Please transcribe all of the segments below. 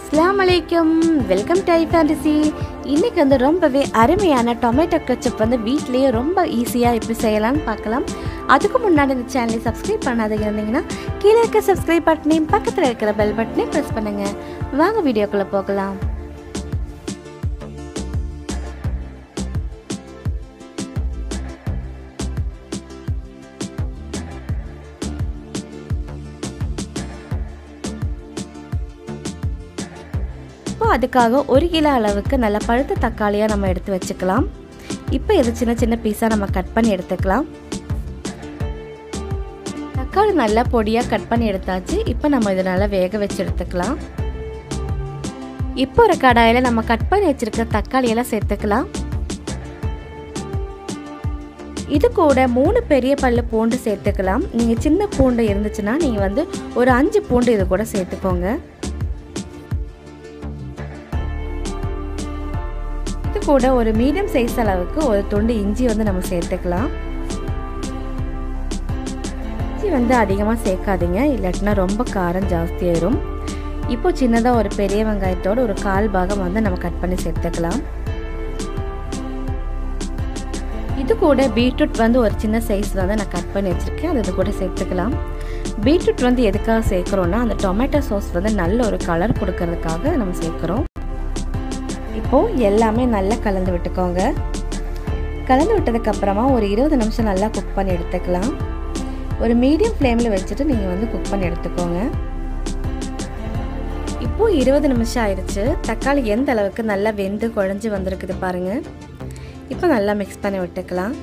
अस्सलाम वालेकुम welcome to fantasy இன்னைக்கு வந்து ரொம்பவே அருமையான டொமேட்டோ கெச்சப் வந்து வீட்லயே ரொம்ப ஈஸியா எப்படி செய்யலாம்னு பார்க்கலாம். அதுக்கு முன்னாடி இந்த சேனலை சப்ஸ்கிரைப் பண்ணாதீங்க இருந்தீங்கன்னா கீழ இருக்க சப்ஸ்கிரைப் பட்டனையும் பக்கத்துல இருக்கிற பெல் பட்டனையும் பிரஸ் பண்ணுங்க. வாங்க வீடியோக்குள்ள போகலாம். அதுக்காக 1 கிலோ அளவுக்கு நல்ல பழுத்த தக்காளியா நம்ம எடுத்து வச்சுக்கலாம். இப்போ இது சின்ன சின்ன பீஸா நம்ம கட் பண்ணி எடுத்துக்கலாம். தக்காளி நல்லா பொடியா கட் பண்ணி எடுத்தாச்சு. இப்போ நம்ம இத நல்லா வேக வச்சு எடுத்துக்கலாம். இப்போ ஒரு கடாயில நம்ம கட் பண்ணி வச்சிருக்க தக்காளி எல்லாம் சேர்த்துக்கலாம். இது கூட 3 பெரிய பல்லு பூண்டு சேர்த்துக்கலாம். நீங்க சின்ன பூண்டு இருந்துச்சுனா நீங்க வந்து ஒரு 5 பூண்டு இது கூட சேர்த்துக்கோங்க. கூட ஒரு மீடியம் சைஸ் அளவுக்கு ஒரு துண்டு இஞ்சி வந்து நம்ம சேர்த்துக்கலாம். இஞ்சி வந்து அதிகமா சேர்க்காதீங்க, இல்லட்னா ரொம்ப காரம் ஜாஸ்தி ஆயிடும். இப்போ சின்னதா ஒரு பெரிய வெங்காயத்தோட ஒரு 1/4 பாகம் வந்து நம்ம கட் பண்ணி சேர்த்துக்கலாம். இது கூட பீட்ரூட் வந்து ஒரு சின்ன சைஸ் வந்து நான் கட் பண்ணி வச்சிருக்கேன், அது கூட சேர்த்துக்கலாம். பீட்ரூட் வந்து எதுக்காக சேர்க்கிறோம்னா அந்த டொமேட்டோ சாஸ் வந்து நல்ல ஒரு கலர் கொடுக்கிறதுக்காக நம்ம சேர்க்கிறோம். இப்போ எல்லாமே நல்லா கலந்து விட்டுக்கோங்க. கலந்து விட்டதுக்கு அப்புறமா ஒரு 20 நிமிஷம் நல்லா குக் பண்ணி எடுத்துக்கலாம். ஒரு மீடியம் ஃப்ளேம்ல வச்சுட்டு நீங்க வந்து குக் பண்ணி எடுத்துக்கோங்க. இப்போ 20 நிமிஷம் ஆயிருச்சு. தக்காளி எந்த அளவுக்கு நல்லா வெந்து குழஞ்சு வந்திருக்குது பாருங்க. இப்போ நல்லா மிக்ஸ் பண்ணி விட்டுக்கலாம்.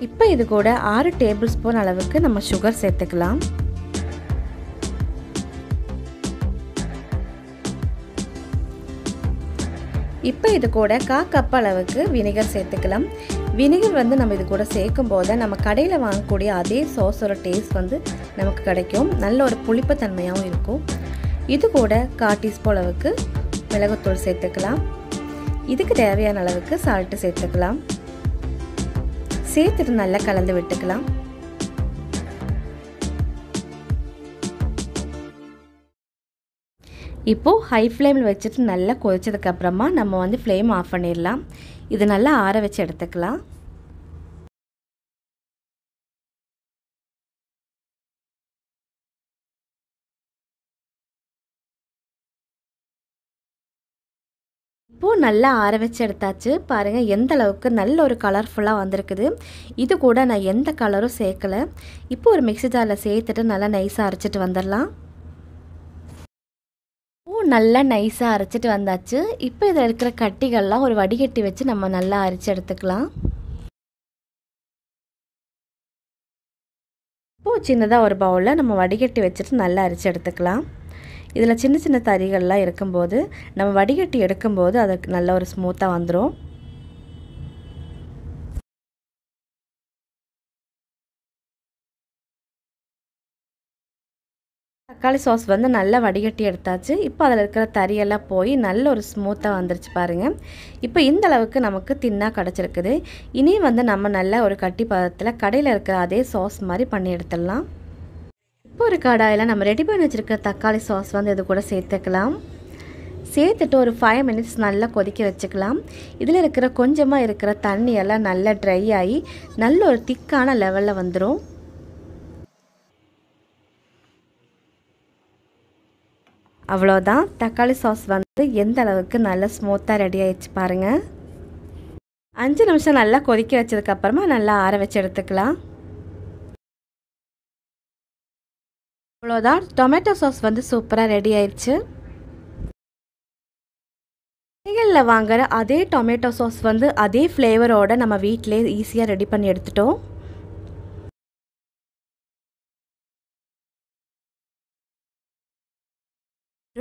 இப்போ இது கூட 6 டேபிள் ஸ்பூன் அளவுக்கு நம்ம சுகர் சேர்த்துக்கலாம். இப்போ இது கூட 1/4 கப் அளவுக்கு வினிகர் சேர்த்துக்கலாம். வினிகர் வந்து நம்ம இது கூட சேர்க்கும் போது நம்ம கடையில் வாங்கக்கூடிய அதே சாஸோட டேஸ்ட் வந்து நமக்கு கிடைக்கும். நல்ல ஒரு புளிப்பு தன்மையாகவும் இருக்கும். இது கூட 1/4 டீஸ்பூன் அளவுக்கு மிளகுத்தூள் சேர்த்துக்கலாம். இதுக்கு தேவையான அளவுக்கு சால்ட்டு சேர்த்துக்கலாம். சேர்த்துட்டு நல்லா கலந்து விட்டுக்கலாம். இப்போ ஹை ஃப்ளேமில் வச்சுட்டு நல்லா கொதிச்சதுக்கு அப்புறமா நம்ம வந்து ஃப்ளேம் ஆஃப் பண்ணிடலாம். இது நல்லா ஆற வச்சு எடுத்துக்கலாம். இப்போ நல்லா ஆற வச்சு எடுத்தாச்சு. பாருங்க எந்த அளவுக்கு நல்ல ஒரு கலர்ஃபுல்லாக வந்திருக்குது. இது கூட நான் எந்த கலரும் சேர்க்கலை. இப்போ ஒரு மிக்ஸி ஜாரில் சேர்த்துட்டு நல்லா நைஸாக அரைச்சிட்டு வந்துடலாம். நல்லா நைஸாக அரைச்சிட்டு வந்தாச்சு. இப்போ இதில் இருக்கிற கட்டிகள்லாம் ஒரு வடிகட்டி வச்சு நம்ம நல்லா அரைச்சி எடுத்துக்கலாம். இப்போது சின்னதாக ஒரு பவுலில் நம்ம வடிகட்டி வச்சுட்டு நல்லா அரைச்சி எடுத்துக்கலாம். இதில் சின்ன சின்ன தறிகள்லாம் இருக்கும்போது நம்ம வடிகட்டி எடுக்கும்போது அதுக்கு நல்ல ஒரு ஸ்மூத்தாக வந்துடும். தக்காளி சாஸ் வந்து நல்லா வடிகட்டி எடுத்தாச்சு. இப்போ அதில் இருக்கிற தறியெல்லாம் போய் நல்ல ஒரு ஸ்மூத்தாக வந்துருச்சு பாருங்கள். இப்போ இந்த அளவுக்கு நமக்கு தின்னாக கிடச்சிருக்குது. இனி வந்து நம்ம நல்ல ஒரு கட்டி பதத்தில் கடையில் இருக்கிற அதே சாஸ் மாதிரி பண்ணி எடுத்துடலாம். இப்போ ஒரு கடாயில் நம்ம ரெடி பண்ணி வச்சுருக்க தக்காளி சாஸ் வந்து இது கூட சேர்த்துக்கலாம். சேர்த்துட்டு ஒரு 5 மினிட்ஸ் நல்லா கொதிக்க வச்சுக்கலாம். இதில் இருக்கிற கொஞ்சமாக இருக்கிற தண்ணியெல்லாம் நல்லா ட்ரை ஆகி நல்ல ஒரு திக்கான லெவலில் வந்துடும். அவ்வளோதான், தக்காளி சாஸ் வந்து எந்த அளவுக்கு நல்லா ஸ்மூத்தாக ரெடி ஆயிடுச்சு பாருங்கள். 5 நிமிஷம் நல்லா கொதிக்க வச்சதுக்கப்புறமா நல்லா ஆற வச்சு எடுத்துக்கலாம். அவ்வளோதான், டொமேட்டோ சாஸ் வந்து சூப்பராக ரெடி ஆயிடுச்சு. கடைகளில் வாங்குற அதே டொமேட்டோ சாஸ் வந்து அதே ஃப்ளேவரோட நம்ம வீட்டிலே ஈஸியாக ரெடி பண்ணி எடுத்துட்டோம்.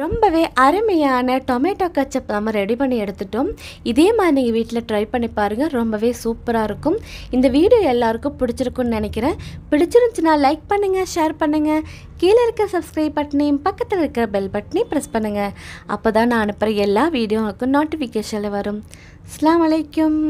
ரொம்பவே அருமையான டொமேட்டோ கெச்சப் நம்ம ரெடி பண்ணி எடுத்துட்டோம். இதே மாதிரி நீங்கள் வீட்டில் ட்ரை பண்ணி பாருங்கள், ரொம்பவே சூப்பராக இருக்கும். இந்த வீடியோ எல்லாருக்கும் பிடிச்சிருக்குன்னு நினைக்கிறேன். பிடிச்சிருந்துச்சுன்னா லைக் பண்ணுங்கள், ஷேர் பண்ணுங்கள். கீழே இருக்க சப்ஸ்கிரைப் பட்டனையும் பக்கத்தில் இருக்கிற பெல் பட்டனையும் ப்ரெஸ் பண்ணுங்கள். அப்போ தான் நான் அனுப்புகிற எல்லா வீடியோவுக்கும் நோட்டிஃபிகேஷனில் வரும். அஸ்ஸலாமு அலைக்கும்.